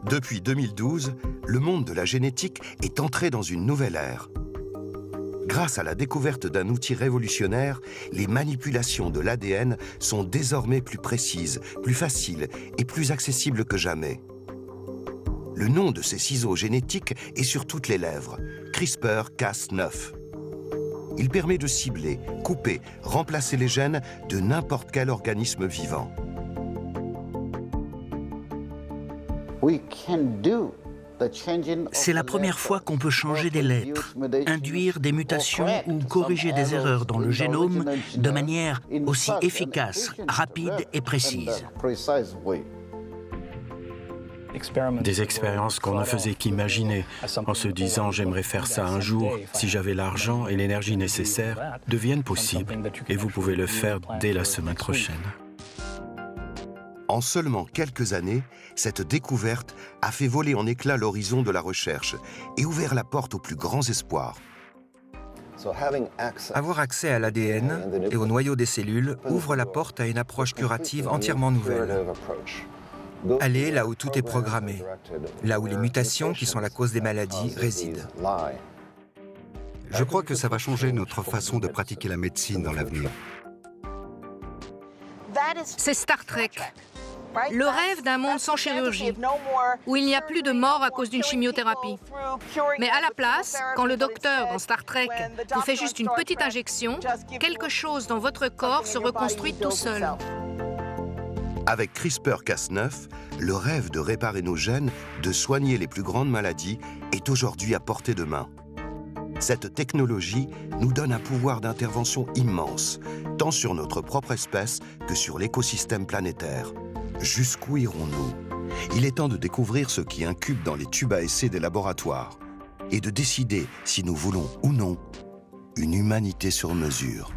Depuis 2012, le monde de la génétique est entré dans une nouvelle ère. Grâce à la découverte d'un outil révolutionnaire, les manipulations de l'ADN sont désormais plus précises, plus faciles et plus accessibles que jamais. Le nom de ces ciseaux génétiques est sur toutes les lèvres, CRISPR-Cas9. Il permet de cibler, couper, remplacer les gènes de n'importe quel organisme vivant. C'est la première fois qu'on peut changer des lettres, induire des mutations ou corriger des erreurs dans le génome de manière aussi efficace, rapide et précise. Des expériences qu'on ne faisait qu'imaginer, en se disant « j'aimerais faire ça un jour, si j'avais l'argent et l'énergie nécessaires », deviennent possibles, et vous pouvez le faire dès la semaine prochaine. En seulement quelques années, cette découverte a fait voler en éclats l'horizon de la recherche et ouvert la porte aux plus grands espoirs. Avoir accès à l'ADN et au noyau des cellules ouvre la porte à une approche curative entièrement nouvelle. Aller là où tout est programmé, là où les mutations qui sont la cause des maladies résident. Je crois que ça va changer notre façon de pratiquer la médecine dans l'avenir. C'est Star Trek. Le rêve d'un monde sans chirurgie, où il n'y a plus de mort à cause d'une chimiothérapie. Mais à la place, quand le docteur dans Star Trek vous fait juste une petite injection, quelque chose dans votre corps se reconstruit tout seul. Avec CRISPR-Cas9, le rêve de réparer nos gènes, de soigner les plus grandes maladies, est aujourd'hui à portée de main. Cette technologie nous donne un pouvoir d'intervention immense, tant sur notre propre espèce que sur l'écosystème planétaire. Jusqu'où irons-nous? Il est temps de découvrir ce qui incube dans les tubes à essai des laboratoires et de décider si nous voulons ou non une humanité sur mesure.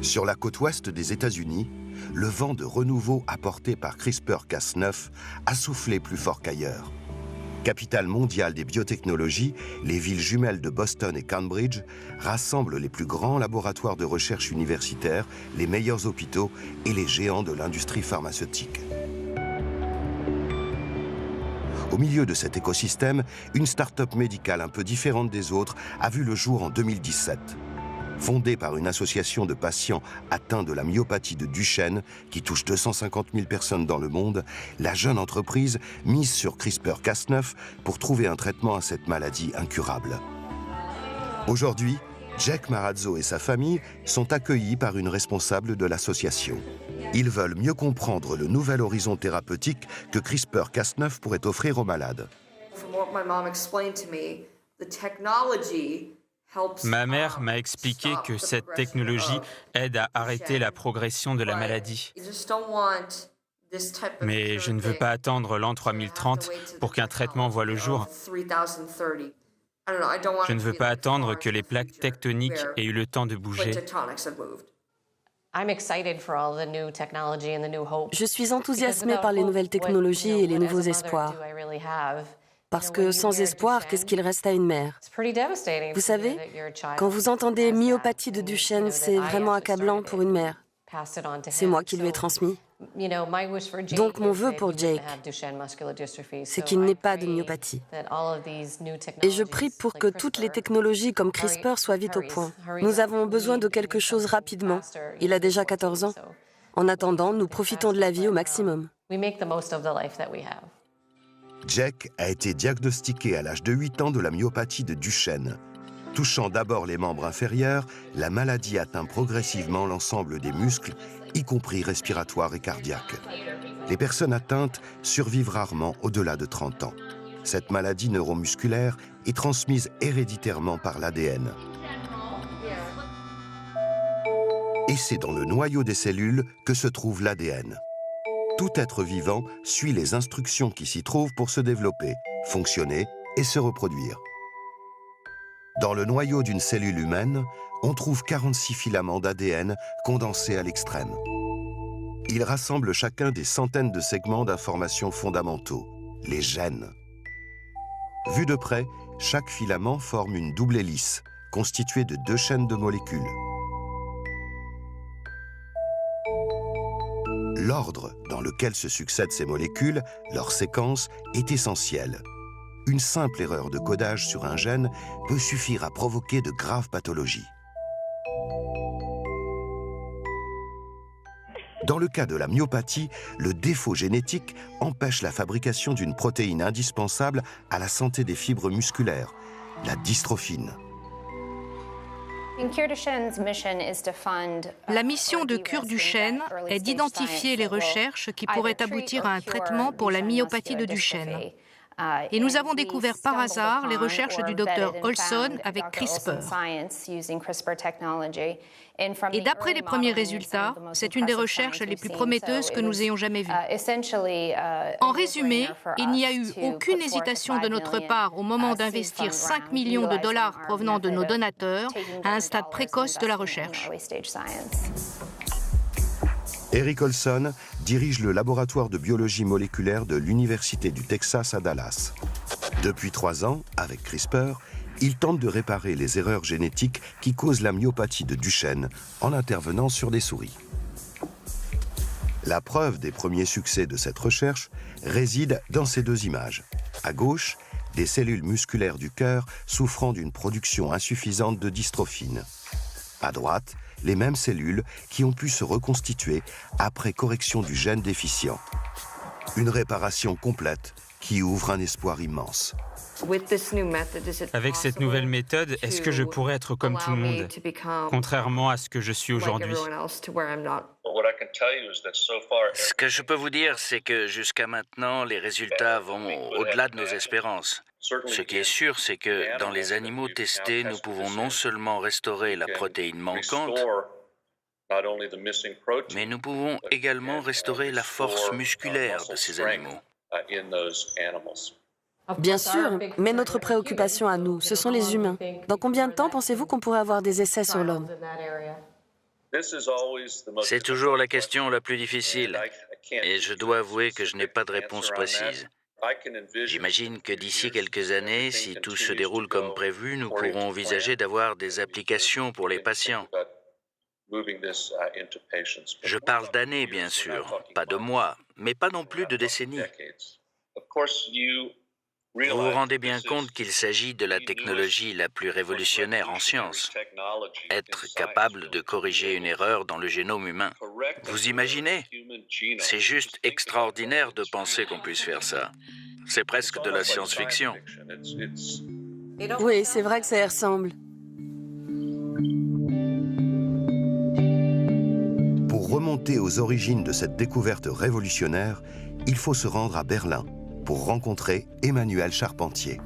Sur la côte ouest des États-Unis, le vent de renouveau apporté par CRISPR-Cas9 a soufflé plus fort qu'ailleurs. Capitale mondiale des biotechnologies, les villes jumelles de Boston et Cambridge rassemblent les plus grands laboratoires de recherche universitaires, les meilleurs hôpitaux et les géants de l'industrie pharmaceutique. Au milieu de cet écosystème, une start-up médicale un peu différente des autres a vu le jour en 2017. Fondée par une association de patients atteints de la myopathie de Duchenne, qui touche 250 000 personnes dans le monde, la jeune entreprise mise sur CRISPR-Cas9 pour trouver un traitement à cette maladie incurable. Aujourd'hui, Jack Marazzo et sa famille sont accueillis par une responsable de l'association. Ils veulent mieux comprendre le nouvel horizon thérapeutique que CRISPR-Cas9 pourrait offrir aux malades. Ma mère m'a expliqué que cette technologie aide à arrêter la progression de la maladie. Mais je ne veux pas attendre l'an 3030 pour qu'un traitement voie le jour. Je ne veux pas attendre que les plaques tectoniques aient eu le temps de bouger. Je suis enthousiasmée par les nouvelles technologies et les nouveaux espoirs. Parce que sans espoir, qu'est-ce qu'il reste à une mère? Vous savez, quand vous entendez myopathie de Duchenne, c'est vraiment accablant pour une mère. C'est moi qui lui ai transmis. Donc mon vœu pour Jake, c'est qu'il n'ait pas de myopathie. Et je prie pour que toutes les technologies comme CRISPR soient vite au point. Nous avons besoin de quelque chose rapidement. Il a déjà 14 ans. En attendant, nous profitons de la vie au maximum. Jack a été diagnostiqué à l'âge de 8 ans de la myopathie de Duchenne. Touchant d'abord les membres inférieurs, la maladie atteint progressivement l'ensemble des muscles, y compris respiratoires et cardiaques. Les personnes atteintes survivent rarement au-delà de 30 ans. Cette maladie neuromusculaire est transmise héréditairement par l'ADN. Et c'est dans le noyau des cellules que se trouve l'ADN. Tout être vivant suit les instructions qui s'y trouvent pour se développer, fonctionner et se reproduire. Dans le noyau d'une cellule humaine, on trouve 46 filaments d'ADN condensés à l'extrême. Ils rassemblent chacun des centaines de segments d'informations fondamentaux, les gènes. Vu de près, chaque filament forme une double hélice, constituée de 2 chaînes de molécules. L'ordre dans lequel se succèdent ces molécules, leur séquence, est essentiel. Une simple erreur de codage sur un gène peut suffire à provoquer de graves pathologies. Dans le cas de la myopathie, le défaut génétique empêche la fabrication d'une protéine indispensable à la santé des fibres musculaires, la dystrophine. La mission de Cure-Duchenne est d'identifier les recherches qui pourraient aboutir à un traitement pour la myopathie de Duchenne. Et nous avons découvert par hasard les recherches du Dr Olson avec CRISPR. Et d'après les premiers résultats, c'est une des recherches les plus prometteuses que nous ayons jamais vues. En résumé, il n'y a eu aucune hésitation de notre part au moment d'investir 5 millions de dollars provenant de nos donateurs à un stade précoce de la recherche. Eric Olson dirige le laboratoire de biologie moléculaire de l'Université du Texas à Dallas. Depuis 3 ans, avec CRISPR, il tente de réparer les erreurs génétiques qui causent la myopathie de Duchenne en intervenant sur des souris. La preuve des premiers succès de cette recherche réside dans ces 2 images. À gauche, des cellules musculaires du cœur souffrant d'une production insuffisante de dystrophine. À droite, les mêmes cellules qui ont pu se reconstituer après correction du gène déficient. Une réparation complète qui ouvre un espoir immense. Avec cette nouvelle méthode, est-ce que je pourrais être comme tout le monde, contrairement à ce que je suis aujourd'hui? Ce que je peux vous dire, c'est que jusqu'à maintenant, les résultats vont au-delà de nos espérances. Ce qui est sûr, c'est que dans les animaux testés, nous pouvons non seulement restaurer la protéine manquante, mais nous pouvons également restaurer la force musculaire de ces animaux. Bien sûr, mais notre préoccupation à nous, ce sont les humains. Dans combien de temps pensez-vous qu'on pourrait avoir des essais sur l'homme? C'est toujours la question la plus difficile, et je dois avouer que je n'ai pas de réponse précise. J'imagine que d'ici quelques années, si tout se déroule comme prévu, nous pourrons envisager d'avoir des applications pour les patients. Je parle d'années, bien sûr, pas de mois, mais pas non plus de décennies. Vous vous rendez bien compte qu'il s'agit de la technologie la plus révolutionnaire en sciences. Être capable de corriger une erreur dans le génome humain. Vous imaginez? C'est juste extraordinaire de penser qu'on puisse faire ça. C'est presque de la science-fiction. Oui, c'est vrai que ça y ressemble. Pour remonter aux origines de cette découverte révolutionnaire, il faut se rendre à Berlin pour rencontrer Emmanuelle Charpentier.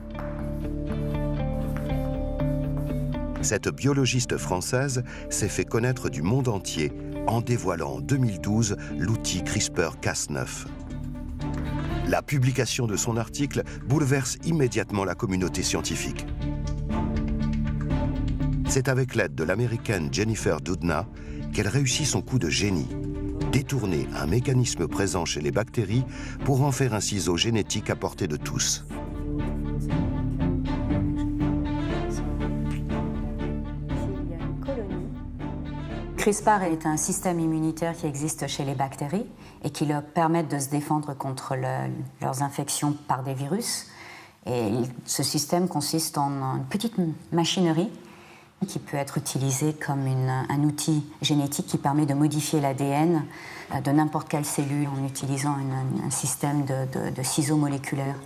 Cette biologiste française s'est fait connaître du monde entier en dévoilant en 2012 l'outil CRISPR-Cas9. La publication de son article bouleverse immédiatement la communauté scientifique. C'est avec l'aide de l'américaine Jennifer Doudna qu'elle réussit son coup de génie. Détourner un mécanisme présent chez les bactéries pour en faire un ciseau génétique à portée de tous. CRISPR est un système immunitaire qui existe chez les bactéries et qui leur permet de se défendre contre leurs infections par des virus. Et ce système consiste en une petite machinerie qui peut être utilisé comme un outil génétique qui permet de modifier l'ADN de n'importe quelle cellule en utilisant un système de ciseaux moléculaires.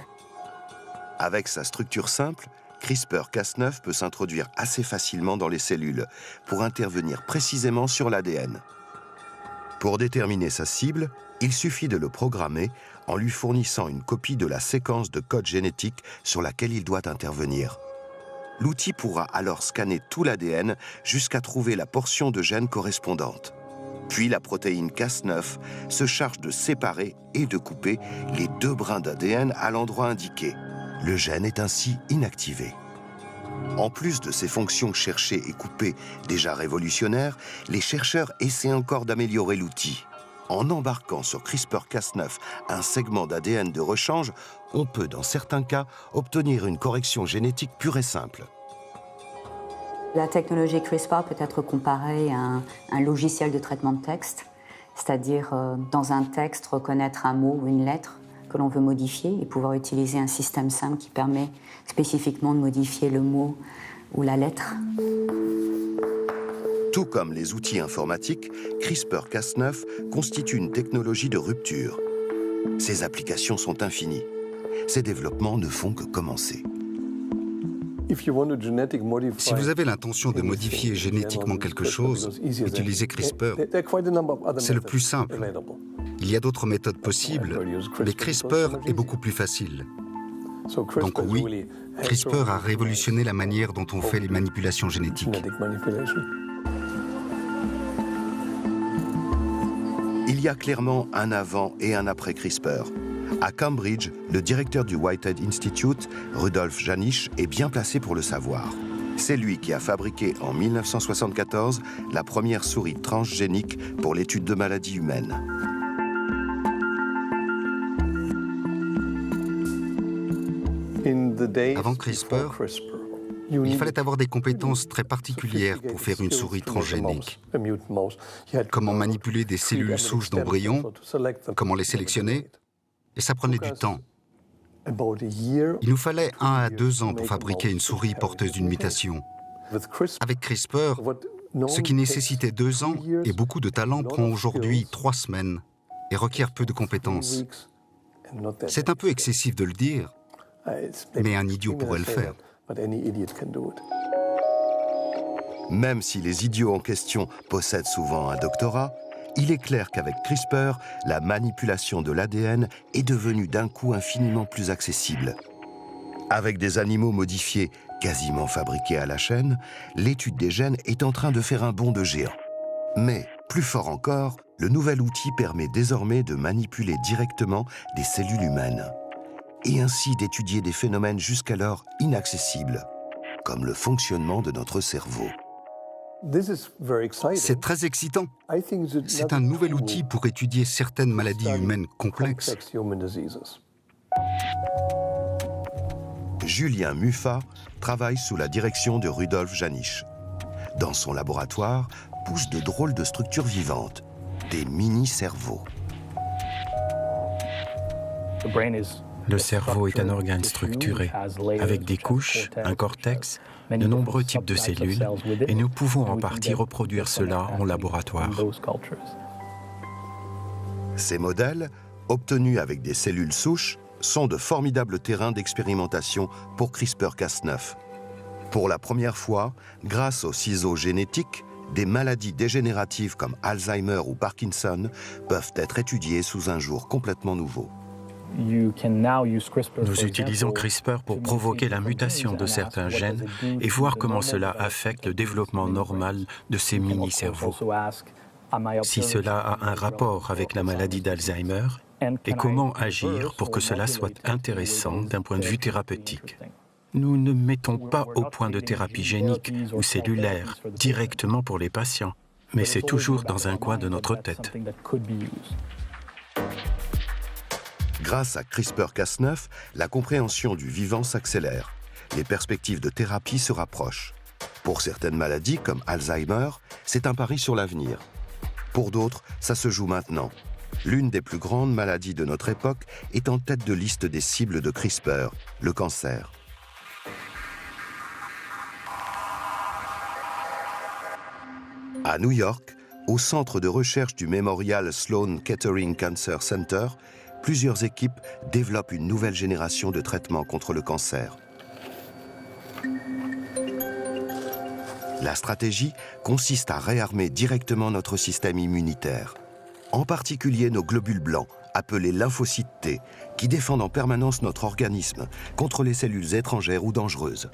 Avec sa structure simple, CRISPR-Cas9 peut s'introduire assez facilement dans les cellules pour intervenir précisément sur l'ADN. Pour déterminer sa cible, il suffit de le programmer en lui fournissant une copie de la séquence de code génétique sur laquelle il doit intervenir. L'outil pourra alors scanner tout l'ADN jusqu'à trouver la portion de gène correspondante. Puis la protéine Cas9 se charge de séparer et de couper les 2 brins d'ADN à l'endroit indiqué. Le gène est ainsi inactivé. En plus de ces fonctions chercher et couper déjà révolutionnaires, les chercheurs essaient encore d'améliorer l'outil. En embarquant sur CRISPR-Cas9 un segment d'ADN de rechange, on peut, dans certains cas, obtenir une correction génétique pure et simple. La technologie CRISPR peut être comparée à un logiciel de traitement de texte, c'est-à-dire dans un texte reconnaître un mot ou une lettre que l'on veut modifier et pouvoir utiliser un système simple qui permet spécifiquement de modifier le mot ou la lettre. Tout comme les outils informatiques, CRISPR-Cas9 constitue une technologie de rupture. Ses applications sont infinies. Ces développements ne font que commencer. Si vous avez l'intention de modifier génétiquement quelque chose, utilisez CRISPR. C'est le plus simple. Il y a d'autres méthodes possibles, mais CRISPR est beaucoup plus facile. Donc oui, CRISPR a révolutionné la manière dont on fait les manipulations génétiques. Il y a clairement un avant et un après CRISPR. À Cambridge, le directeur du Whitehead Institute, Rudolf Janisch, est bien placé pour le savoir. C'est lui qui a fabriqué en 1974 la première souris transgénique pour l'étude de maladies humaines. Avant CRISPR, il fallait avoir des compétences très particulières pour faire une souris transgénique. Comment manipuler des cellules souches d'embryons, comment les sélectionner, et ça prenait du temps. Il nous fallait 1 à 2 ans pour fabriquer une souris porteuse d'une mutation. Avec CRISPR, ce qui nécessitait 2 ans et beaucoup de talent prend aujourd'hui 3 semaines et requiert peu de compétences. C'est un peu excessif de le dire, mais un idiot pourrait le faire. Même si les idiots en question possèdent souvent un doctorat, il est clair qu'avec CRISPR, la manipulation de l'ADN est devenue d'un coup infiniment plus accessible. Avec des animaux modifiés quasiment fabriqués à la chaîne, l'étude des gènes est en train de faire un bond de géant. Mais, plus fort encore, le nouvel outil permet désormais de manipuler directement des cellules humaines et ainsi d'étudier des phénomènes jusqu'alors inaccessibles, comme le fonctionnement de notre cerveau. C'est très excitant. C'est un nouvel outil pour étudier certaines maladies humaines complexes. Julien Muffat travaille sous la direction de Rudolf Janisch. Dans son laboratoire, poussent de drôles de structures vivantes, des mini-cerveaux. Le cerveau est un organe structuré, avec des couches, un cortex, de nombreux types de cellules, et nous pouvons en partie reproduire cela en laboratoire. Ces modèles, obtenus avec des cellules souches, sont de formidables terrains d'expérimentation pour CRISPR-Cas9. Pour la première fois, grâce aux ciseaux génétiques, des maladies dégénératives comme Alzheimer ou Parkinson peuvent être étudiées sous un jour complètement nouveau. Nous utilisons CRISPR pour provoquer la mutation de certains gènes et voir comment cela affecte le développement normal de ces mini-cerveaux. Si cela a un rapport avec la maladie d'Alzheimer, et comment agir pour que cela soit intéressant d'un point de vue thérapeutique. Nous ne mettons pas au point de thérapie génique ou cellulaire directement pour les patients, mais c'est toujours dans un coin de notre tête. Grâce à CRISPR-Cas9, la compréhension du vivant s'accélère. Les perspectives de thérapie se rapprochent. Pour certaines maladies, comme Alzheimer, c'est un pari sur l'avenir. Pour d'autres, ça se joue maintenant. L'une des plus grandes maladies de notre époque est en tête de liste des cibles de CRISPR, le cancer. À New York, au centre de recherche du Memorial Sloan Kettering Cancer Center, plusieurs équipes développent une nouvelle génération de traitements contre le cancer. La stratégie consiste à réarmer directement notre système immunitaire, en particulier nos globules blancs, appelés lymphocytes T, qui défendent en permanence notre organisme contre les cellules étrangères ou dangereuses.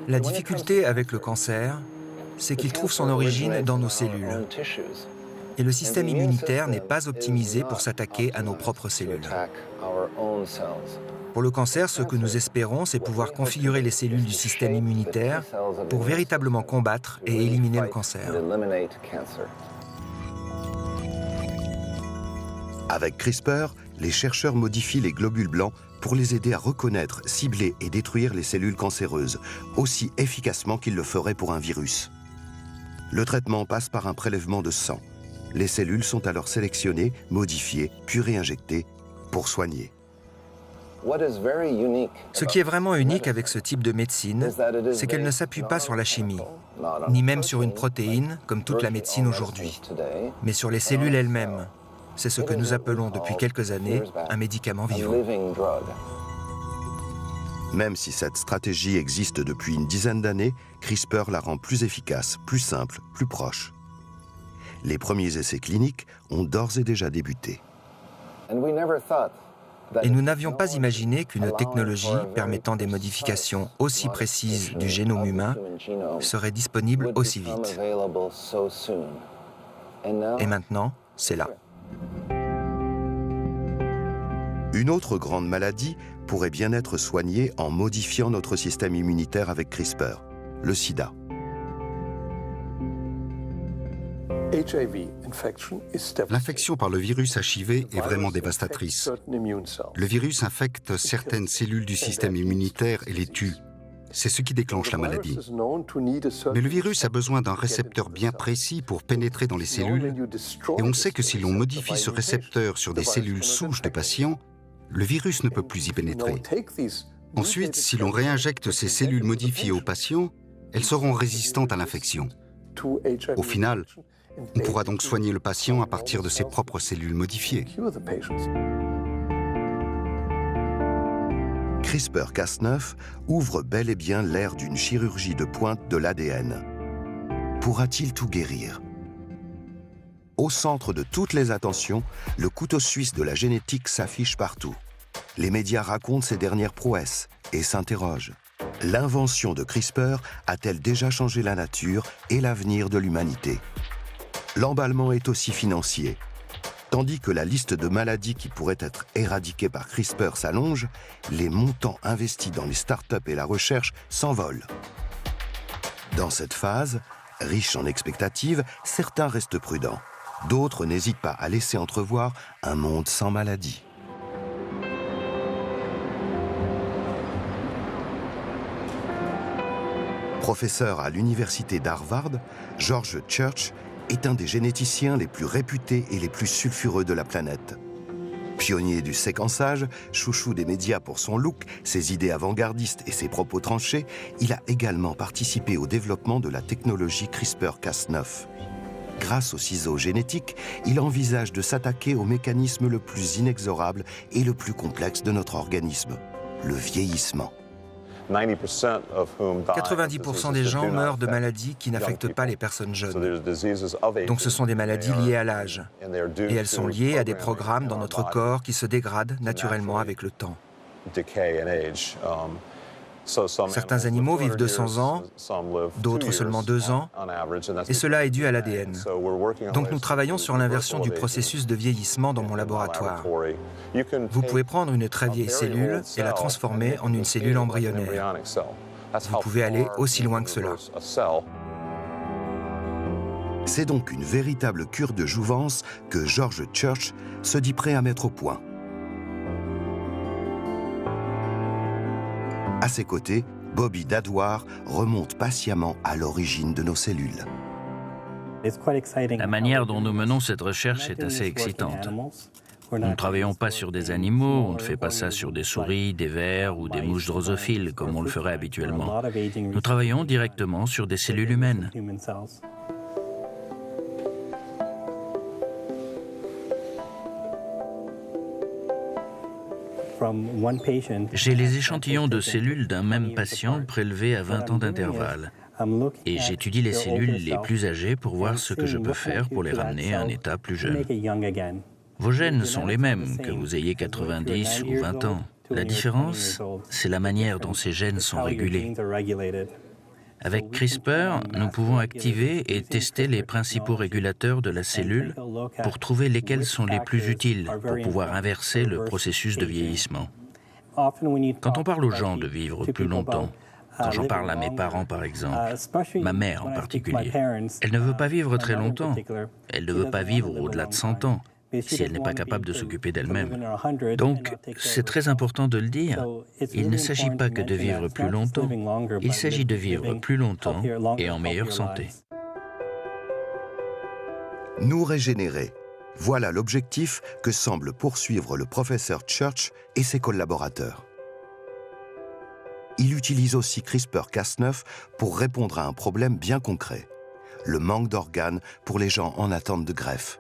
La difficulté avec le cancer, c'est qu'il trouve son origine dans nos cellules. Et le système immunitaire n'est pas optimisé pour s'attaquer à nos propres cellules. Pour le cancer, ce que nous espérons, c'est pouvoir configurer les cellules du système immunitaire pour véritablement combattre et éliminer le cancer. Avec CRISPR, les chercheurs modifient les globules blancs pour les aider à reconnaître, cibler et détruire les cellules cancéreuses, aussi efficacement qu'ils le feraient pour un virus. Le traitement passe par un prélèvement de sang. Les cellules sont alors sélectionnées, modifiées, puis réinjectées pour soigner. Ce qui est vraiment unique avec ce type de médecine, c'est qu'elle ne s'appuie pas sur la chimie, ni même sur une protéine, comme toute la médecine aujourd'hui, mais sur les cellules elles-mêmes. C'est ce que nous appelons depuis quelques années un médicament vivant. Même si cette stratégie existe depuis une dizaine d'années, CRISPR la rend plus efficace, plus simple, plus proche. Les premiers essais cliniques ont d'ores et déjà débuté. Et nous n'avions pas imaginé qu'une technologie permettant des modifications aussi précises du génome humain serait disponible aussi vite. Et maintenant, c'est là. Une autre grande maladie pourrait bien être soignée en modifiant notre système immunitaire avec CRISPR, le sida. L'infection par le virus HIV est vraiment dévastatrice. Le virus infecte certaines cellules du système immunitaire et les tue. C'est ce qui déclenche la maladie. Mais le virus a besoin d'un récepteur bien précis pour pénétrer dans les cellules, et on sait que si l'on modifie ce récepteur sur des cellules souches de patients, le virus ne peut plus y pénétrer. Ensuite, si l'on réinjecte ces cellules modifiées aux patients, elles seront résistantes à l'infection. Au final, on pourra donc soigner le patient à partir de ses propres cellules modifiées. CRISPR-Cas9 ouvre bel et bien l'ère d'une chirurgie de pointe de l'ADN. Pourra-t-il tout guérir? Au centre de toutes les attentions, le couteau suisse de la génétique s'affiche partout. Les médias racontent ses dernières prouesses et s'interrogent. L'invention de CRISPR a-t-elle déjà changé la nature et l'avenir de l'humanité? L'emballement est aussi financier. Tandis que la liste de maladies qui pourraient être éradiquées par CRISPR s'allonge, les montants investis dans les startups et la recherche s'envolent. Dans cette phase, riche en expectatives, certains restent prudents. D'autres n'hésitent pas à laisser entrevoir un monde sans maladie. Professeur à l'université d'Harvard, George Church est un des généticiens les plus réputés et les plus sulfureux de la planète. Pionnier du séquençage, chouchou des médias pour son look, ses idées avant-gardistes et ses propos tranchés, il a également participé au développement de la technologie CRISPR-Cas9. Grâce aux ciseaux génétiques, il envisage de s'attaquer au mécanisme le plus inexorable et le plus complexe de notre organisme, le vieillissement. 90% des gens meurent de maladies qui n'affectent pas les personnes jeunes. Donc ce sont des maladies liées à l'âge. Et elles sont liées à des programmes dans notre corps qui se dégradent naturellement avec le temps. Certains animaux vivent 200 ans, d'autres seulement 2 ans, et cela est dû à l'ADN. Donc nous travaillons sur l'inversion du processus de vieillissement dans mon laboratoire. Vous pouvez prendre une très vieille cellule et la transformer en une cellule embryonnaire. Vous pouvez aller aussi loin que cela. C'est donc une véritable cure de jouvence que George Church se dit prêt à mettre au point. À ses côtés, Bobby Dadwar remonte patiemment à l'origine de nos cellules. La manière dont nous menons cette recherche est assez excitante. Nous ne travaillons pas sur des animaux, on ne fait pas ça sur des souris, des vers ou des mouches drosophiles comme on le ferait habituellement. Nous travaillons directement sur des cellules humaines. J'ai les échantillons de cellules d'un même patient prélevés à 20 ans d'intervalle. Et j'étudie les cellules les plus âgées pour voir ce que je peux faire pour les ramener à un état plus jeune. Vos gènes sont les mêmes, que vous ayez 90 ou 20 ans. La différence, c'est la manière dont ces gènes sont régulés. Avec CRISPR, nous pouvons activer et tester les principaux régulateurs de la cellule pour trouver lesquels sont les plus utiles pour pouvoir inverser le processus de vieillissement. Quand on parle aux gens de vivre plus longtemps, quand j'en parle à mes parents par exemple, ma mère en particulier, elle ne veut pas vivre très longtemps, elle ne veut pas vivre au-delà de 100 ans, si elle n'est pas capable de s'occuper d'elle-même. Donc, c'est très important de le dire. Il ne s'agit pas que de vivre plus longtemps, il s'agit de vivre plus longtemps et en meilleure santé. Nous régénérer. Voilà l'objectif que semble poursuivre le professeur Church et ses collaborateurs. Il utilise aussi CRISPR-Cas9 pour répondre à un problème bien concret, le manque d'organes pour les gens en attente de greffe.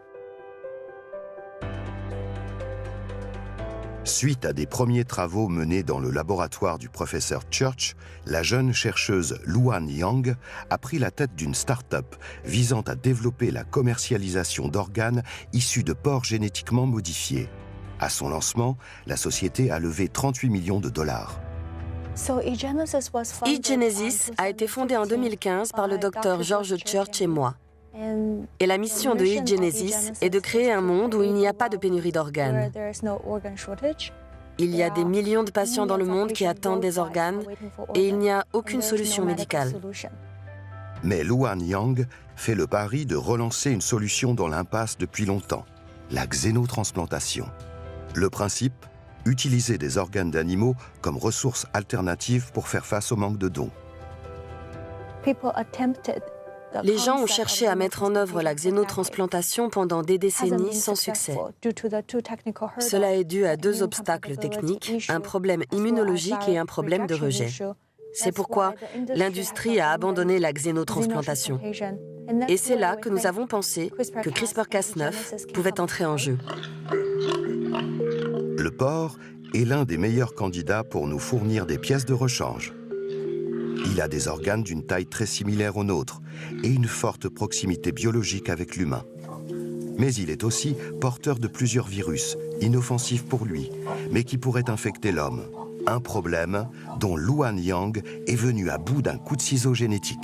Suite à des premiers travaux menés dans le laboratoire du professeur Church, la jeune chercheuse Luan Yang a pris la tête d'une start-up visant à développer la commercialisation d'organes issus de porcs génétiquement modifiés. À son lancement, la société a levé 38 millions de dollars. eGenesis a été fondée en 2015 par le docteur George Church et moi. Et la mission de eGenesis est de créer un monde où il n'y a pas de pénurie d'organes. Il y a des millions de patients dans le monde qui attendent des organes et il n'y a aucune solution médicale. Mais Luan Yang fait le pari de relancer une solution dans l'impasse depuis longtemps, la xénotransplantation. Le principe, utiliser des organes d'animaux comme ressource alternative pour faire face au manque de dons. Les gens ont cherché à mettre en œuvre la xénotransplantation pendant des décennies sans succès. Cela est dû à deux obstacles techniques, un problème immunologique et un problème de rejet. C'est pourquoi l'industrie a abandonné la xénotransplantation. Et c'est là que nous avons pensé que CRISPR-Cas9 pouvait entrer en jeu. Le porc est l'un des meilleurs candidats pour nous fournir des pièces de rechange. Il a des organes d'une taille très similaire aux nôtres et une forte proximité biologique avec l'humain. Mais il est aussi porteur de plusieurs virus, inoffensifs pour lui, mais qui pourraient infecter l'homme. Un problème dont Luan Yang est venu à bout d'un coup de ciseau génétique.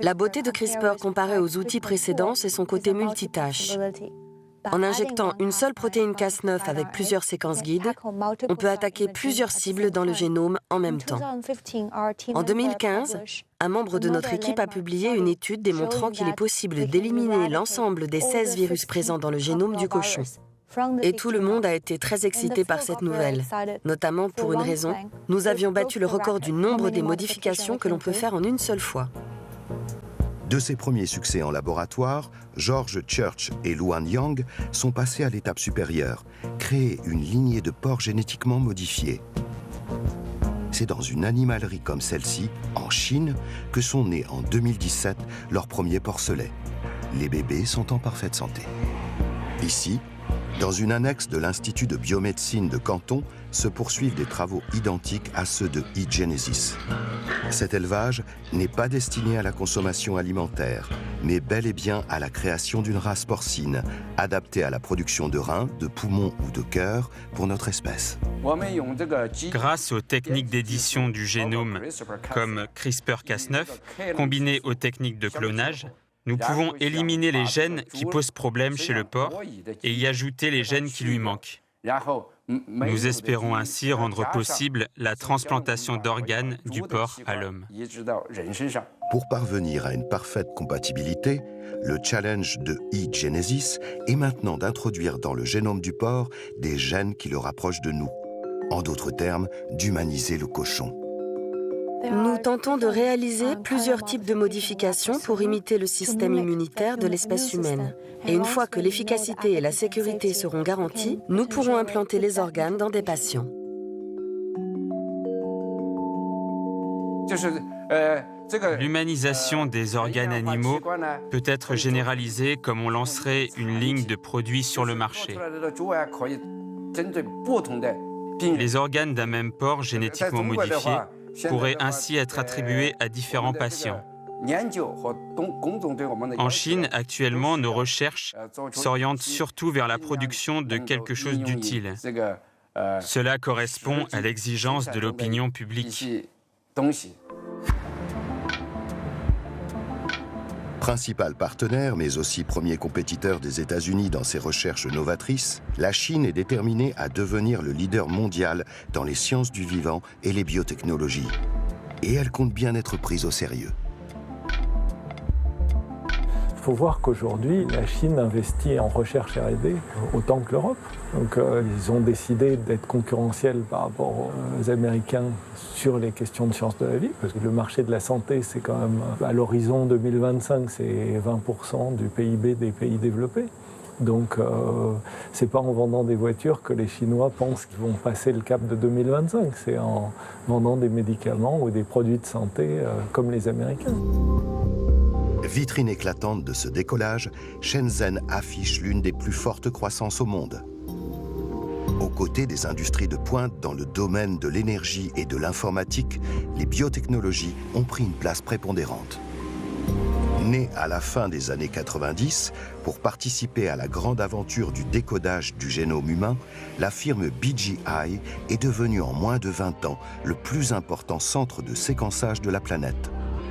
La beauté de CRISPR comparée aux outils précédents, c'est son côté multitâche. En injectant une seule protéine Cas9 avec plusieurs séquences guides, on peut attaquer plusieurs cibles dans le génome en même temps. En 2015, un membre de notre équipe a publié une étude démontrant qu'il est possible d'éliminer l'ensemble des 16 virus présents dans le génome du cochon. Et tout le monde a été très excité par cette nouvelle, notamment pour une raison. Nous avions battu le record du nombre des modifications que l'on peut faire en une seule fois. De ses premiers succès en laboratoire, George Church et Luan Yang sont passés à l'étape supérieure, créer une lignée de porcs génétiquement modifiés. C'est dans une animalerie comme celle-ci, en Chine, que sont nés en 2017 leurs premiers porcelets. Les bébés sont en parfaite santé. Ici, dans une annexe de l'Institut de biomédecine de Canton, se poursuivent des travaux identiques à ceux de eGenesis. Cet élevage n'est pas destiné à la consommation alimentaire, mais bel et bien à la création d'une race porcine, adaptée à la production de reins, de poumons ou de cœurs pour notre espèce. Grâce aux techniques d'édition du génome comme CRISPR-Cas9, combinées aux techniques de clonage, nous pouvons éliminer les gènes qui posent problème chez le porc et y ajouter les gènes qui lui manquent. Nous espérons ainsi rendre possible la transplantation d'organes du porc à l'homme. Pour parvenir à une parfaite compatibilité, le challenge de eGenesis est maintenant d'introduire dans le génome du porc des gènes qui le rapprochent de nous. En d'autres termes, d'humaniser le cochon. Nous tentons de réaliser plusieurs types de modifications pour imiter le système immunitaire de l'espèce humaine. Et une fois que l'efficacité et la sécurité seront garanties, nous pourrons implanter les organes dans des patients. L'humanisation des organes animaux peut être généralisée comme on lancerait une ligne de produits sur le marché. Les organes d'un même porc génétiquement modifié pourraient ainsi être attribués à différents patients. En Chine, actuellement, nos recherches s'orientent surtout vers la production de quelque chose d'utile. Cela correspond à l'exigence de l'opinion publique. Principal partenaire, mais aussi premier compétiteur des États-Unis dans ses recherches novatrices, la Chine est déterminée à devenir le leader mondial dans les sciences du vivant et les biotechnologies. Et elle compte bien être prise au sérieux. faut voir qu'aujourd'hui, la Chine investit en recherche R&D autant que l'Europe. Donc ils ont décidé d'être concurrentiels par rapport aux Américains sur les questions de sciences de la vie, parce que le marché de la santé, c'est quand même, à l'horizon 2025, c'est 20% du PIB des pays développés. Donc c'est pas en vendant des voitures que les Chinois pensent qu'ils vont passer le cap de 2025, c'est en vendant des médicaments ou des produits de santé comme les Américains. Vitrine éclatante de ce décollage, Shenzhen affiche l'une des plus fortes croissances au monde. Aux côtés des industries de pointe dans le domaine de l'énergie et de l'informatique, les biotechnologies ont pris une place prépondérante. Née à la fin des années 90, pour participer à la grande aventure du décodage du génome humain, la firme BGI est devenue en moins de 20 ans le plus important centre de séquençage de la planète.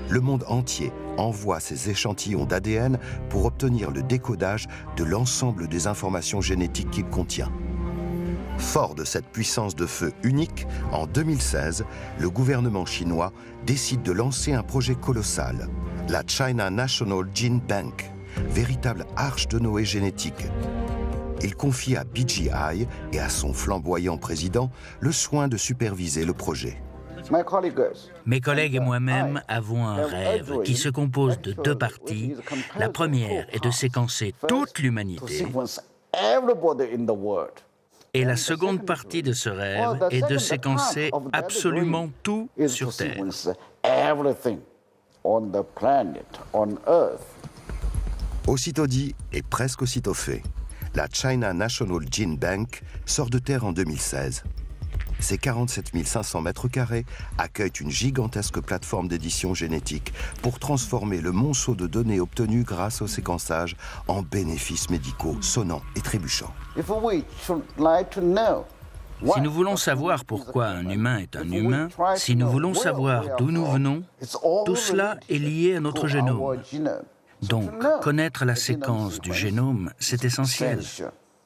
Le monde entier envoie ses échantillons d'ADN pour obtenir le décodage de l'ensemble des informations génétiques qu'il contient. Fort de cette puissance de feu unique, en 2016, le gouvernement chinois décide de lancer un projet colossal, la China National Gene Bank, véritable arche de Noé génétique. Il confie à BGI et à son flamboyant président le soin de superviser le projet. Mes collègues et moi-même avons un rêve qui se compose de deux parties. La première est de séquencer toute l'humanité. Et la seconde partie de ce rêve est de séquencer absolument tout sur Terre. Aussitôt dit et presque aussitôt fait, la China National Gene Bank sort de terre en 2016. Ces 47 500 mètres carrés accueillent une gigantesque plateforme d'édition génétique pour transformer le monceau de données obtenues grâce au séquençage en bénéfices médicaux sonnants et trébuchants. Si nous voulons savoir pourquoi un humain est un humain, si nous voulons savoir d'où nous venons, tout cela est lié à notre génome. Donc, connaître la séquence du génome, c'est essentiel.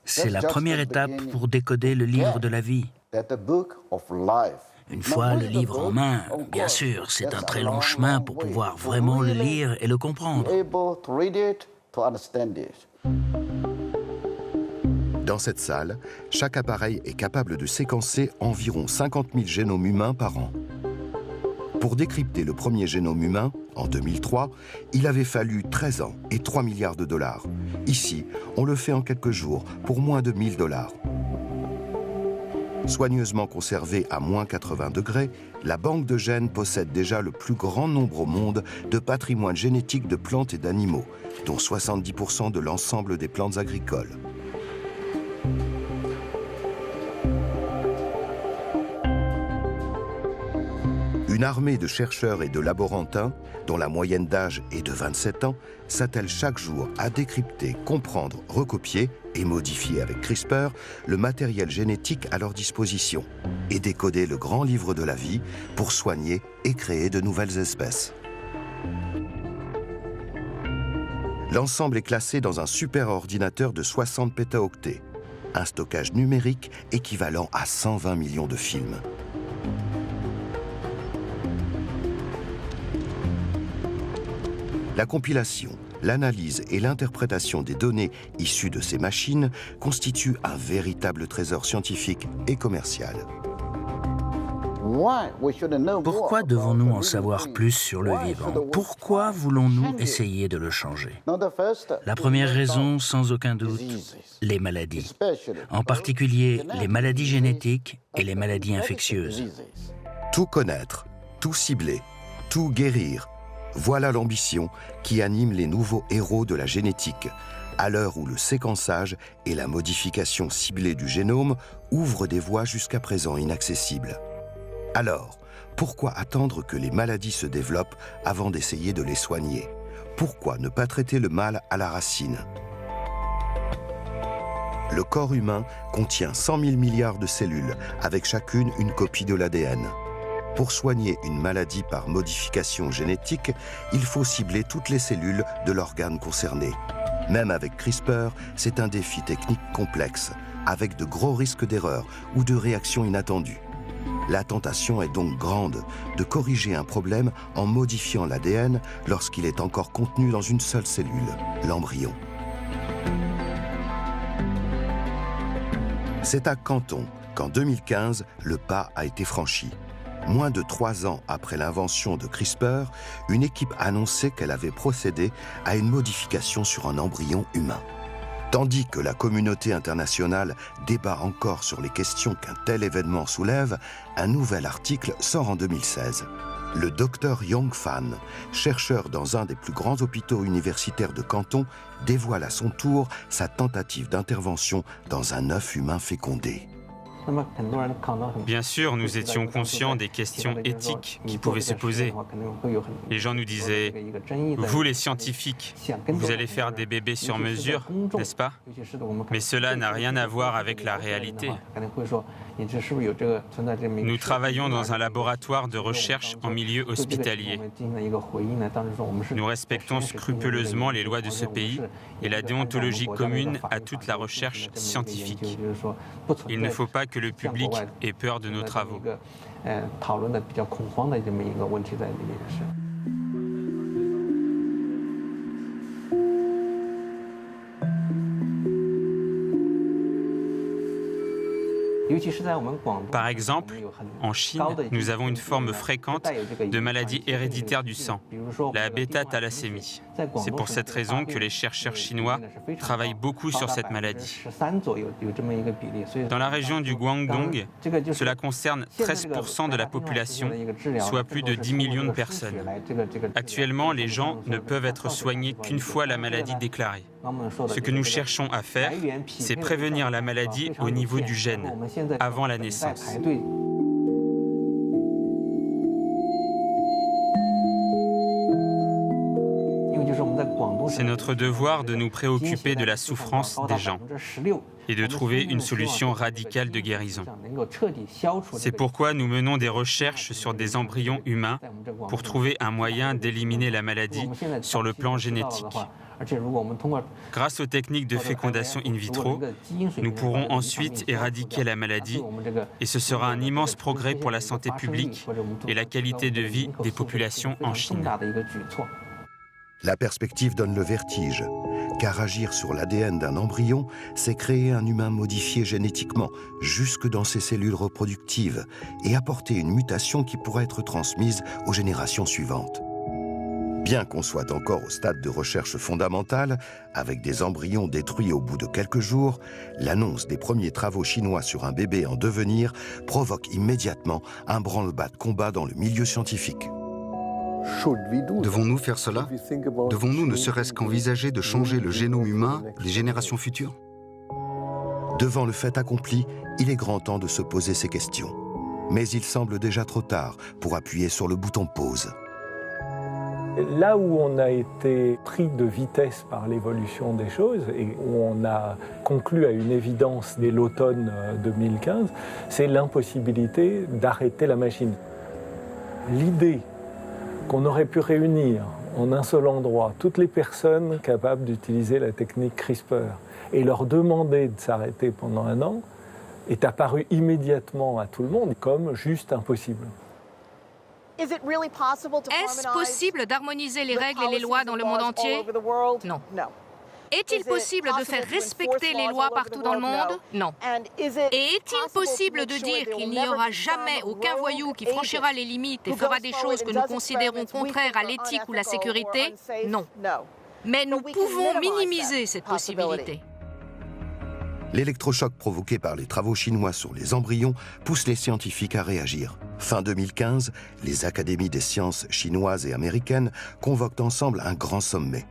C'est la première étape pour décoder le livre de la vie. Une fois le livre en main, bien sûr, c'est un très long chemin pour pouvoir vraiment le lire et le comprendre. Dans cette salle, chaque appareil est capable de séquencer environ 50 000 génomes humains par an. Pour décrypter le premier génome humain, en 2003, il avait fallu 13 ans et 3 milliards de dollars. Ici, on le fait en quelques jours, pour moins de 1000 dollars. Soigneusement conservée à moins 80 degrés, la banque de gènes possède déjà le plus grand nombre au monde de patrimoine génétique de plantes et d'animaux, dont 70% de l'ensemble des plantes agricoles. Une armée de chercheurs et de laborantins, dont la moyenne d'âge est de 27 ans, s'attelle chaque jour à décrypter, comprendre, recopier et modifier avec CRISPR le matériel génétique à leur disposition et décoder le grand livre de la vie pour soigner et créer de nouvelles espèces. L'ensemble est classé dans un superordinateur de 60 pétaoctets, un stockage numérique équivalent à 120 millions de films. La compilation, l'analyse et l'interprétation des données issues de ces machines constituent un véritable trésor scientifique et commercial. Pourquoi devons-nous en savoir plus sur le vivant? Pourquoi voulons-nous essayer de le changer? La première raison, sans aucun doute, les maladies. En particulier, les maladies génétiques et les maladies infectieuses. Tout connaître, tout cibler, tout guérir. Voilà l'ambition qui anime les nouveaux héros de la génétique, à l'heure où le séquençage et la modification ciblée du génome ouvrent des voies jusqu'à présent inaccessibles. Alors, pourquoi attendre que les maladies se développent avant d'essayer de les soigner? Pourquoi ne pas traiter le mal à la racine? Le corps humain contient 100 000 milliards de cellules, avec chacune une copie de l'ADN. Pour soigner une maladie par modification génétique, il faut cibler toutes les cellules de l'organe concerné. Même avec CRISPR, c'est un défi technique complexe, avec de gros risques d'erreur ou de réactions inattendues. La tentation est donc grande de corriger un problème en modifiant l'ADN lorsqu'il est encore contenu dans une seule cellule, l'embryon. C'est à Canton qu'en 2015, le pas a été franchi. Moins de 3 ans après l'invention de CRISPR, une équipe annonçait qu'elle avait procédé à une modification sur un embryon humain. Tandis que la communauté internationale débat encore sur les questions qu'un tel événement soulève, un nouvel article sort en 2016. Le docteur Yong Fan, chercheur dans un des plus grands hôpitaux universitaires de Canton, dévoile à son tour sa tentative d'intervention dans un œuf humain fécondé. Bien sûr, nous étions conscients des questions éthiques qui pouvaient se poser. Les gens nous disaient « Vous les scientifiques, vous allez faire des bébés sur mesure, n'est-ce pas ?» Mais cela n'a rien à voir avec la réalité. Nous travaillons dans un laboratoire de recherche en milieu hospitalier. Nous respectons scrupuleusement les lois de ce pays et la déontologie commune à toute la recherche scientifique. Il ne faut pas que le public ait peur de nos travaux. Par exemple, en Chine, nous avons une forme fréquente de maladie héréditaire du sang, la bêta-thalassémie. C'est pour cette raison que les chercheurs chinois travaillent beaucoup sur cette maladie. Dans la région du Guangdong, cela concerne 13% de la population, soit plus de 10 millions de personnes. Actuellement, les gens ne peuvent être soignés qu'une fois la maladie déclarée. Ce que nous cherchons à faire, c'est prévenir la maladie au niveau du gène, avant la naissance. C'est notre devoir de nous préoccuper de la souffrance des gens et de trouver une solution radicale de guérison. C'est pourquoi nous menons des recherches sur des embryons humains pour trouver un moyen d'éliminer la maladie sur le plan génétique. Grâce aux techniques de fécondation in vitro, nous pourrons ensuite éradiquer la maladie et ce sera un immense progrès pour la santé publique et la qualité de vie des populations en Chine. La perspective donne le vertige, car agir sur l'ADN d'un embryon, c'est créer un humain modifié génétiquement, jusque dans ses cellules reproductives, et apporter une mutation qui pourrait être transmise aux générations suivantes. Bien qu'on soit encore au stade de recherche fondamentale, avec des embryons détruits au bout de quelques jours, l'annonce des premiers travaux chinois sur un bébé en devenir provoque immédiatement un branle-bas de combat dans le milieu scientifique. Devons-nous faire cela? Devons-nous ne serait-ce qu'envisager de changer le génome humain des générations futures? Devant le fait accompli, il est grand temps de se poser ces questions. Mais il semble déjà trop tard pour appuyer sur le bouton pause. Là où on a été pris de vitesse par l'évolution des choses et où on a conclu à une évidence dès l'automne 2015, c'est l'impossibilité d'arrêter la machine. L'idée qu'on aurait pu réunir en un seul endroit toutes les personnes capables d'utiliser la technique CRISPR et leur demander de s'arrêter pendant 1 an est apparue immédiatement à tout le monde comme juste impossible. Est-ce possible d'harmoniser les règles et les lois dans le monde entier? Non. Est-il possible de faire respecter les lois partout dans le monde? Non. Et est-il possible de dire qu'il n'y aura jamais aucun voyou qui franchira les limites et fera des choses que nous considérons contraires à l'éthique ou la sécurité? Non. Mais nous pouvons minimiser cette possibilité. L'électrochoc provoqué par les travaux chinois sur les embryons pousse les scientifiques à réagir. Fin 2015, les académies des sciences chinoises et américaines convoquent ensemble un grand sommet.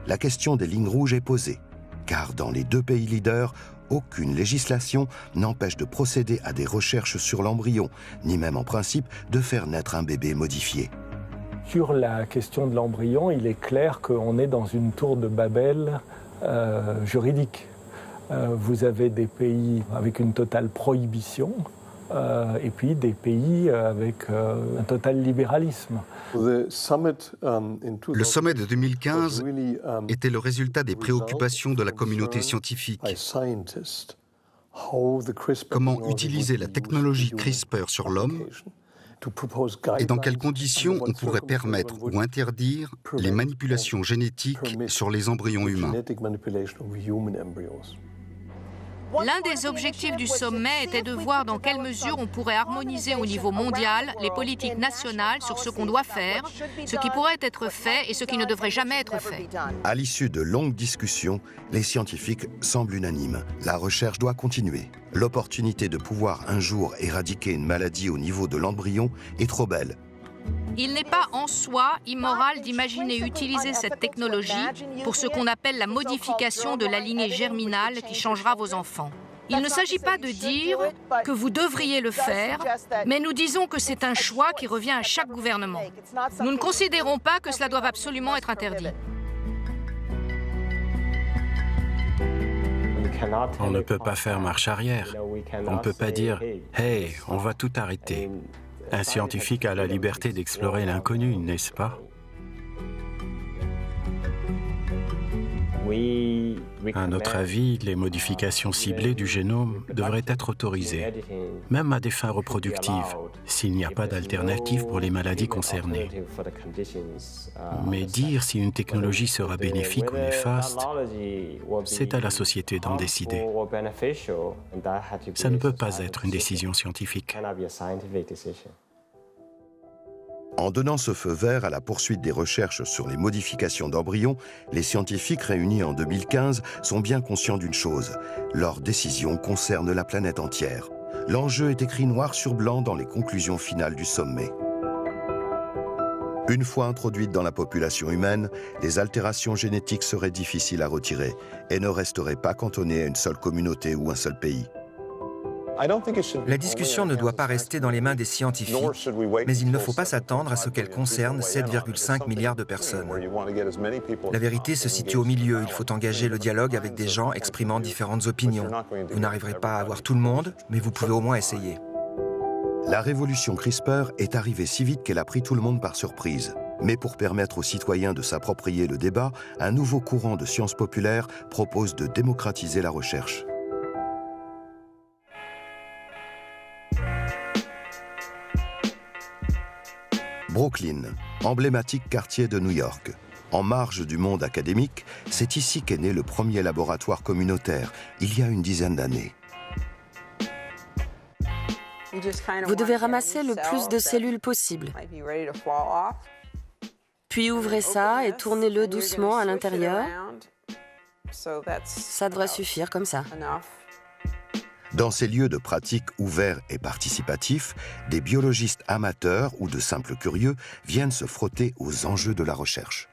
La question des lignes rouges est posée, car dans les 2 pays leaders, aucune législation n'empêche de procéder à des recherches sur l'embryon, ni même en principe de faire naître un bébé modifié. Sur la question de l'embryon, il est clair qu'on est dans une tour de Babel juridique. Vous avez des pays avec une totale prohibition et puis des pays avec un total libéralisme. Le sommet de 2015 était le résultat des préoccupations de la communauté scientifique. Comment utiliser la technologie CRISPR sur l'homme et dans quelles conditions on pourrait permettre ou interdire les manipulations génétiques sur les embryons humains. L'un des objectifs du sommet était de voir dans quelle mesure on pourrait harmoniser au niveau mondial les politiques nationales sur ce qu'on doit faire, ce qui pourrait être fait et ce qui ne devrait jamais être fait. À l'issue de longues discussions, les scientifiques semblent unanimes. La recherche doit continuer. L'opportunité de pouvoir un jour éradiquer une maladie au niveau de l'embryon est trop belle. Il n'est pas en soi immoral d'imaginer utiliser cette technologie pour ce qu'on appelle la modification de la lignée germinale qui changera vos enfants. Il ne s'agit pas de dire que vous devriez le faire, mais nous disons que c'est un choix qui revient à chaque gouvernement. Nous ne considérons pas que cela doive absolument être interdit. On ne peut pas faire marche arrière. On ne peut pas dire « Hey, on va tout arrêter ». Un scientifique a la liberté d'explorer l'inconnu, n'est-ce pas? À notre avis, les modifications ciblées du génome devraient être autorisées, même à des fins reproductives, s'il n'y a pas d'alternative pour les maladies concernées. Mais dire si une technologie sera bénéfique ou néfaste, c'est à la société d'en décider. Ça ne peut pas être une décision scientifique. En donnant ce feu vert à la poursuite des recherches sur les modifications d'embryons, les scientifiques réunis en 2015 sont bien conscients d'une chose. Leur décision concerne la planète entière. L'enjeu est écrit noir sur blanc dans les conclusions finales du sommet. Une fois introduites dans la population humaine, les altérations génétiques seraient difficiles à retirer et ne resteraient pas cantonnées à une seule communauté ou un seul pays. La discussion ne doit pas rester dans les mains des scientifiques, mais il ne faut pas s'attendre à ce qu'elle concerne 7,5 milliards de personnes. La vérité se situe au milieu. Il faut engager le dialogue avec des gens exprimant différentes opinions. Vous n'arriverez pas à avoir tout le monde, mais vous pouvez au moins essayer. La révolution CRISPR est arrivée si vite qu'elle a pris tout le monde par surprise. Mais pour permettre aux citoyens de s'approprier le débat, un nouveau courant de sciences populaires propose de démocratiser la recherche. Brooklyn, emblématique quartier de New York. En marge du monde académique, c'est ici qu'est né le premier laboratoire communautaire, il y a une dizaine d'années. Vous devez ramasser le plus de cellules possible. Puis ouvrez ça et tournez-le doucement à l'intérieur. Ça devrait suffire comme ça. Dans ces lieux de pratique ouverts et participatifs, des biologistes amateurs ou de simples curieux viennent se frotter aux enjeux de la recherche.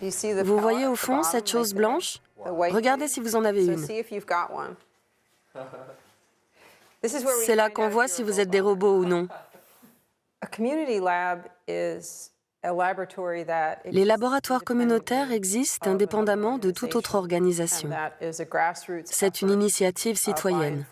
Vous voyez au fond cette chose blanche? Regardez si vous en avez une. C'est là qu'on voit si vous êtes des robots ou non. Les laboratoires communautaires existent indépendamment de toute autre organisation. C'est une initiative citoyenne.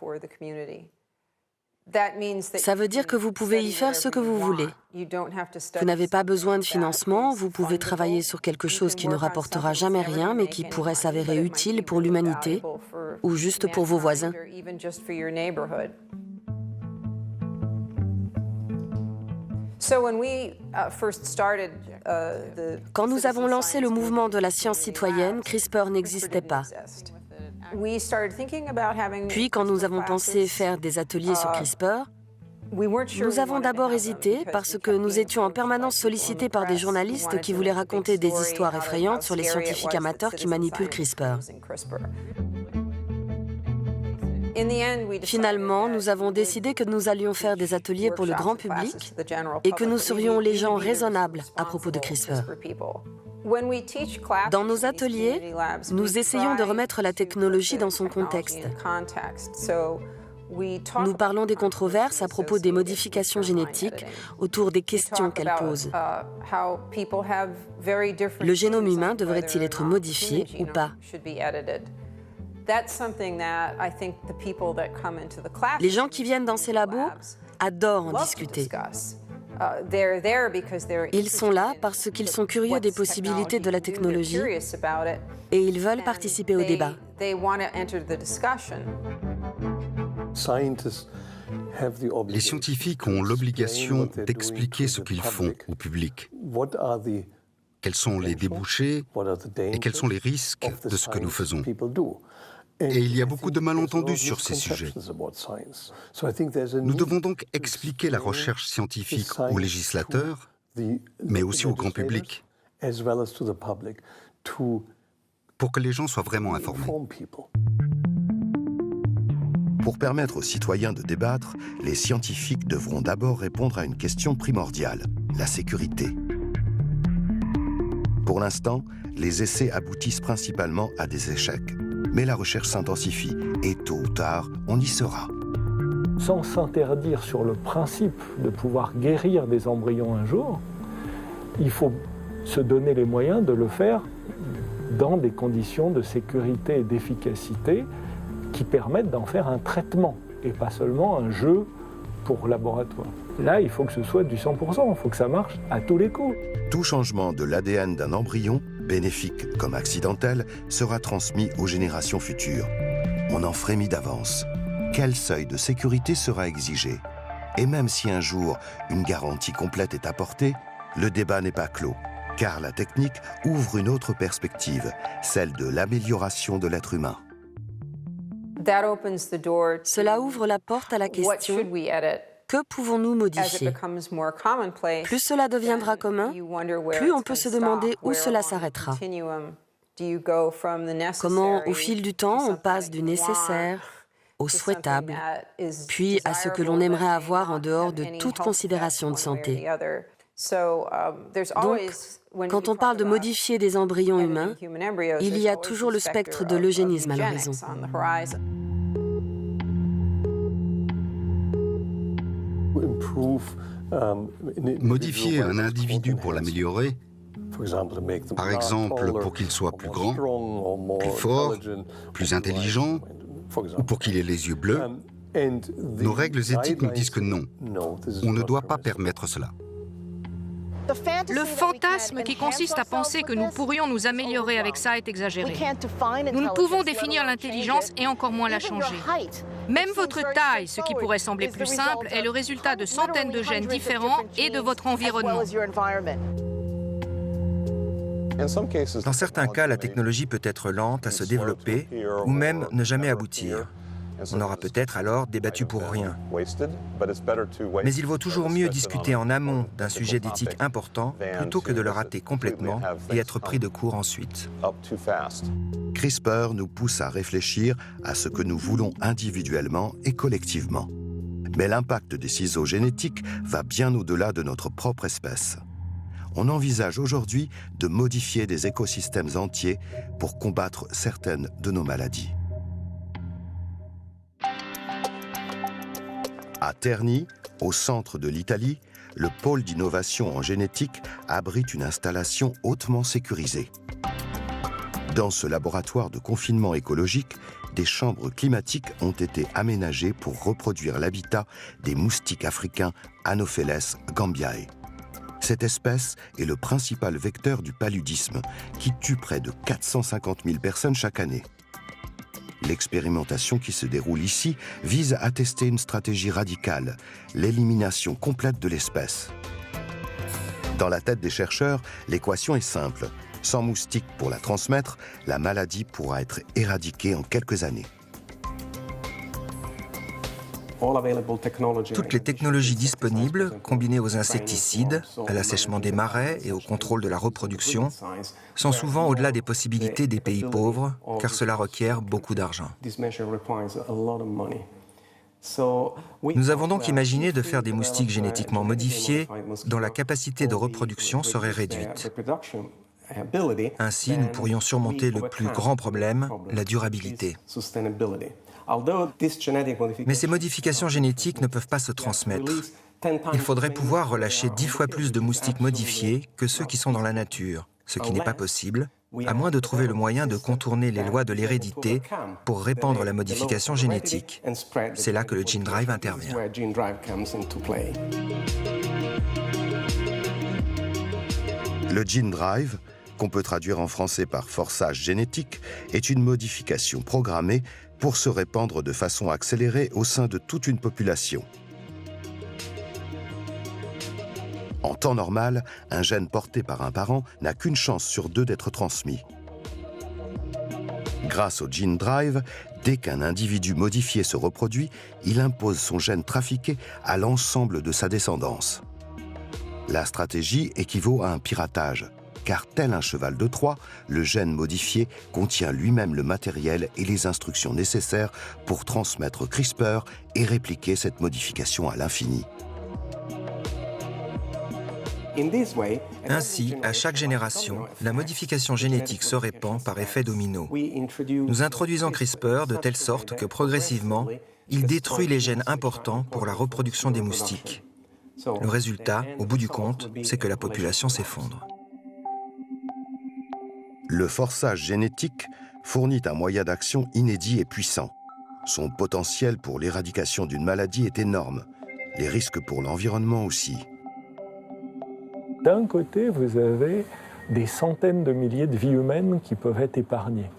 Ça veut dire que vous pouvez y faire ce que vous voulez. Vous n'avez pas besoin de financement, vous pouvez travailler sur quelque chose qui ne rapportera jamais rien, mais qui pourrait s'avérer utile pour l'humanité ou juste pour vos voisins. Quand nous avons lancé le mouvement de la science citoyenne, CRISPR n'existait pas. Puis, quand nous avons pensé faire des ateliers sur CRISPR, nous avons d'abord hésité parce que nous étions en permanence sollicités par des journalistes qui voulaient raconter des histoires effrayantes sur les scientifiques amateurs qui manipulent CRISPR. Finalement, nous avons décidé que nous allions faire des ateliers pour le grand public et que nous serions les gens raisonnables à propos de CRISPR. Dans nos ateliers, nous essayons de remettre la technologie dans son contexte. Nous parlons des controverses à propos des modifications génétiques autour des questions qu'elles posent. Le génome humain devrait-il être modifié ou pas? Les gens qui viennent dans ces labos adorent en discuter. Ils sont là parce qu'ils sont curieux des possibilités de la technologie et ils veulent participer au débat. Les scientifiques ont l'obligation d'expliquer ce qu'ils font au public. Quels sont les débouchés et quels sont les risques de ce que nous faisons. Et il y a beaucoup de malentendus sur ces sujets. Nous devons donc expliquer la recherche scientifique aux législateurs, mais aussi au grand public, pour que les gens soient vraiment informés. Pour permettre aux citoyens de débattre, les scientifiques devront d'abord répondre à une question primordiale, la sécurité. Pour l'instant, les essais aboutissent principalement à des échecs. Mais la recherche s'intensifie et tôt ou tard, on y sera. Sans s'interdire sur le principe de pouvoir guérir des embryons un jour, il faut se donner les moyens de le faire dans des conditions de sécurité et d'efficacité qui permettent d'en faire un traitement et pas seulement un jeu pour laboratoire. Là, il faut que ce soit du 100%, il faut que ça marche à tous les coups. Tout changement de l'ADN d'un embryon, bénéfique comme accidentel, sera transmis aux générations futures. On en frémit d'avance. Quel seuil de sécurité sera exigé? Et même si un jour une garantie complète est apportée, le débat n'est pas clos, car la technique ouvre une autre perspective, celle de l'amélioration de l'être humain. Cela ouvre la porte à la question « Que pouvons-nous modifier ?» Plus cela deviendra commun, plus on peut se demander où cela s'arrêtera. Comment, au fil du temps, on passe du nécessaire au souhaitable, puis à ce que l'on aimerait avoir en dehors de toute considération de santé. Donc, quand on parle de modifier des embryons humains, il y a toujours le spectre de l'eugénisme à l'horizon. Modifier un individu pour l'améliorer, par exemple pour qu'il soit plus grand, plus fort, plus intelligent, ou pour qu'il ait les yeux bleus, nos règles éthiques nous disent que non, on ne doit pas permettre cela. Le fantasme qui consiste à penser que nous pourrions nous améliorer avec ça est exagéré. Nous ne pouvons définir l'intelligence et encore moins la changer. Même votre taille, ce qui pourrait sembler plus simple, est le résultat de centaines de gènes différents et de votre environnement. Dans certains cas, la technologie peut être lente à se développer ou même ne jamais aboutir. On aura peut-être alors débattu pour rien. Mais il vaut toujours mieux discuter en amont d'un sujet d'éthique important plutôt que de le rater complètement et être pris de court ensuite. CRISPR nous pousse à réfléchir à ce que nous voulons individuellement et collectivement. Mais l'impact des ciseaux génétiques va bien au-delà de notre propre espèce. On envisage aujourd'hui de modifier des écosystèmes entiers pour combattre certaines de nos maladies. À Terni, au centre de l'Italie, le pôle d'innovation en génétique abrite une installation hautement sécurisée. Dans ce laboratoire de confinement écologique, des chambres climatiques ont été aménagées pour reproduire l'habitat des moustiques africains Anopheles gambiae. Cette espèce est le principal vecteur du paludisme, qui tue près de 450 000 personnes chaque année. L'expérimentation qui se déroule ici vise à tester une stratégie radicale, l'élimination complète de l'espèce. Dans la tête des chercheurs, l'équation est simple. Sans moustiques pour la transmettre, la maladie pourra être éradiquée en quelques années. Toutes les technologies disponibles, combinées aux insecticides, à l'assèchement des marais et au contrôle de la reproduction, sont souvent au-delà des possibilités des pays pauvres, car cela requiert beaucoup d'argent. Nous avons donc imaginé de faire des moustiques génétiquement modifiés dont la capacité de reproduction serait réduite. Ainsi, nous pourrions surmonter le plus grand problème, la durabilité. Mais ces modifications génétiques ne peuvent pas se transmettre. Il faudrait pouvoir relâcher 10 fois plus de moustiques modifiés que ceux qui sont dans la nature, ce qui n'est pas possible, à moins de trouver le moyen de contourner les lois de l'hérédité pour répandre la modification génétique. C'est là que le Gene Drive intervient. Le gene drive, qu'on peut traduire en français par forçage génétique, est une modification programmée pour se répandre de façon accélérée au sein de toute une population. En temps normal, un gène porté par un parent n'a qu'une chance sur 2 d'être transmis. Grâce au gene drive, dès qu'un individu modifié se reproduit, il impose son gène trafiqué à l'ensemble de sa descendance. La stratégie équivaut à un piratage, car tel un cheval de Troie, le gène modifié contient lui-même le matériel et les instructions nécessaires pour transmettre CRISPR et répliquer cette modification à l'infini. Ainsi, à chaque génération, la modification génétique se répand par effet domino. Nous introduisons CRISPR de telle sorte que progressivement, il détruit les gènes importants pour la reproduction des moustiques. Le résultat, au bout du compte, c'est que la population s'effondre. Le forçage génétique fournit un moyen d'action inédit et puissant. Son potentiel pour l'éradication d'une maladie est énorme. Les risques pour l'environnement aussi. D'un côté, vous avez des centaines de milliers de vies humaines qui peuvent être épargnées.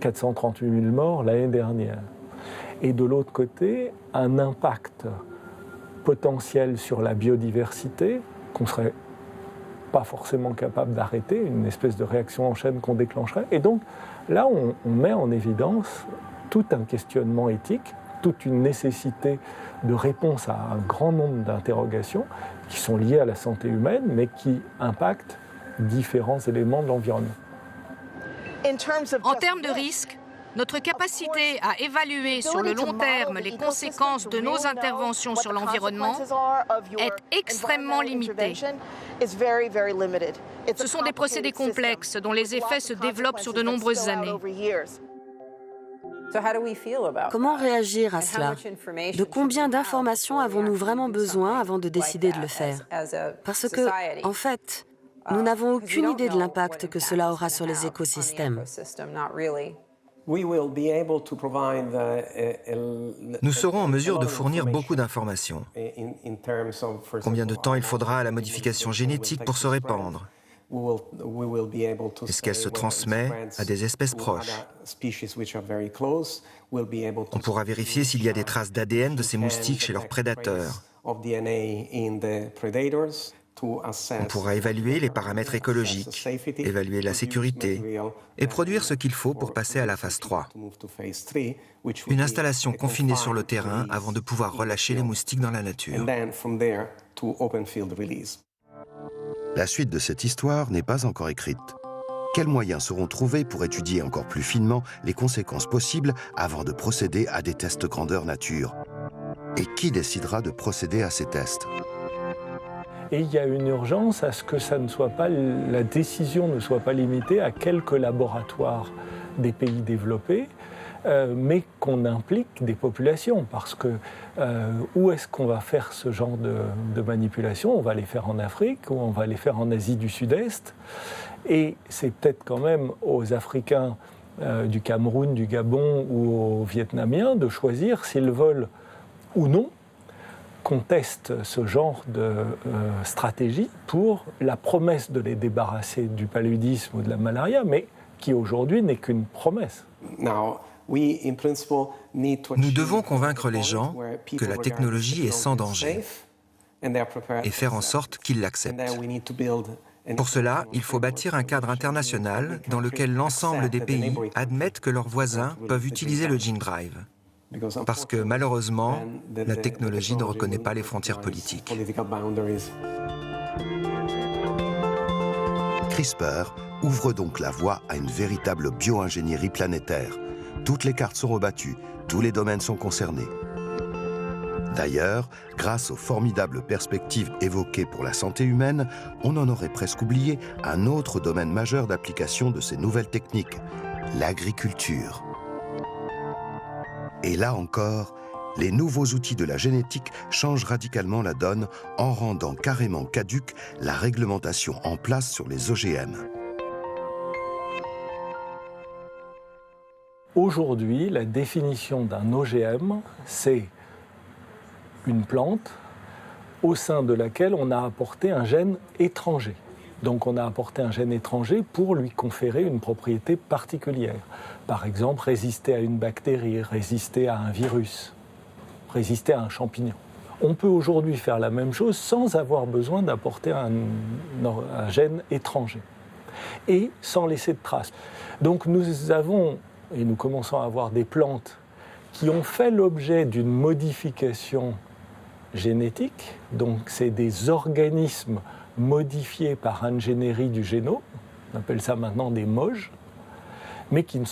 438 000 morts l'année dernière. Et de l'autre côté, un impact potentiel sur la biodiversité qu'on ne serait pas forcément capable d'arrêter, une espèce de réaction en chaîne qu'on déclencherait. Et donc là, on met en évidence tout un questionnement éthique, toute une nécessité de réponse à un grand nombre d'interrogations qui sont liées à la santé humaine, mais qui impactent différents éléments de l'environnement. En termes de risque, notre capacité à évaluer sur le long terme les conséquences de nos interventions sur l'environnement est extrêmement limitée. Ce sont des procédés complexes dont les effets se développent sur de nombreuses années. Comment réagir à cela? De combien d'informations avons-nous vraiment besoin avant de décider de le faire? Parce que, en fait, nous n'avons aucune idée de l'impact que cela aura sur les écosystèmes. Nous serons en mesure de fournir beaucoup d'informations. Combien de temps il faudra à la modification génétique pour se répandre? Est-ce qu'elle se transmet à des espèces proches? On pourra vérifier s'il y a des traces d'ADN de ces moustiques chez leurs prédateurs. On pourra évaluer les paramètres écologiques, évaluer la sécurité et produire ce qu'il faut pour passer à la phase 3. Une installation confinée sur le terrain avant de pouvoir relâcher les moustiques dans la nature. La suite de cette histoire n'est pas encore écrite. Quels moyens seront trouvés pour étudier encore plus finement les conséquences possibles avant de procéder à des tests grandeur nature? Et qui décidera de procéder à ces tests? Et il y a une urgence à ce que ça ne soit pas, la décision ne soit pas limitée à quelques laboratoires des pays développés, mais qu'on implique des populations, parce que où est-ce qu'on va faire ce genre de manipulation? On va les faire en Afrique, ou on va les faire en Asie du Sud-Est, et c'est peut-être quand même aux Africains du Cameroun, du Gabon ou aux Vietnamiens de choisir s'ils veulent ou non qu'on teste ce genre de stratégie pour la promesse de les débarrasser du paludisme ou de la malaria, mais qui aujourd'hui n'est qu'une promesse. Nous devons convaincre les gens que la technologie est sans danger et faire en sorte qu'ils l'acceptent. Pour cela, il faut bâtir un cadre international dans lequel l'ensemble des pays admettent que leurs voisins peuvent utiliser le gene drive. Parce que malheureusement, la technologie ne reconnaît pas les frontières politiques. CRISPR ouvre donc la voie à une véritable bio-ingénierie planétaire. Toutes les cartes sont rebattues, tous les domaines sont concernés. D'ailleurs, grâce aux formidables perspectives évoquées pour la santé humaine, on en aurait presque oublié un autre domaine majeur d'application de ces nouvelles techniques, l'agriculture. Et là encore, les nouveaux outils de la génétique changent radicalement la donne en rendant carrément caduque la réglementation en place sur les OGM. Aujourd'hui, la définition d'un OGM, c'est une plante au sein de laquelle on a apporté un gène étranger. Donc on a apporté un gène étranger pour lui conférer une propriété particulière. Par exemple, résister à une bactérie, résister à un virus, résister à un champignon. On peut aujourd'hui faire la même chose sans avoir besoin d'apporter un gène étranger et sans laisser de traces. Donc nous avons, et nous commençons à avoir des plantes qui ont fait l'objet d'une modification génétique, donc c'est des organismes modifiés par ingénierie du génome, on appelle ça maintenant des MOJ, mais qui ne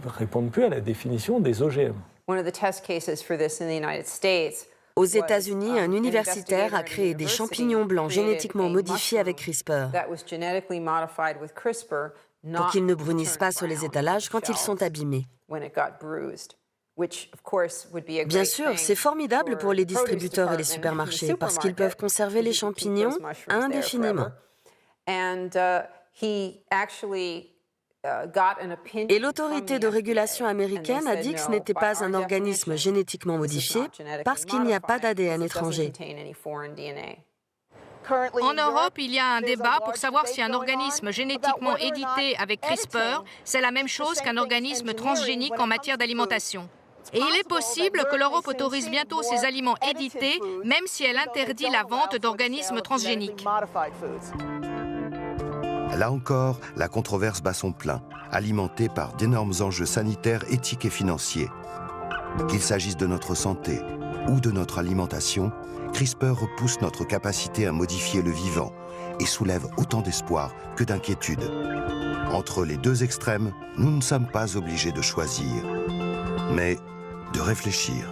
répondent plus à la définition des OGM. Aux États-Unis, un universitaire a créé des champignons blancs génétiquement modifiés avec CRISPR pour qu'ils ne brunissent pas sur les étalages quand ils sont abîmés. Bien sûr, c'est formidable pour les distributeurs et les supermarchés parce qu'ils peuvent conserver les champignons indéfiniment. Et l'autorité de régulation américaine a dit que ce n'était pas un organisme génétiquement modifié parce qu'il n'y a pas d'ADN étranger. En Europe, il y a un débat pour savoir si un organisme génétiquement édité avec CRISPR, c'est la même chose qu'un organisme transgénique en matière d'alimentation. Et il est possible que l'Europe autorise bientôt ces aliments édités, même si elle interdit la vente d'organismes transgéniques. Là encore, la controverse bat son plein, alimentée par d'énormes enjeux sanitaires, éthiques et financiers. Qu'il s'agisse de notre santé ou de notre alimentation, CRISPR repousse notre capacité à modifier le vivant et soulève autant d'espoir que d'inquiétude. Entre les deux extrêmes, nous ne sommes pas obligés de choisir, mais de réfléchir.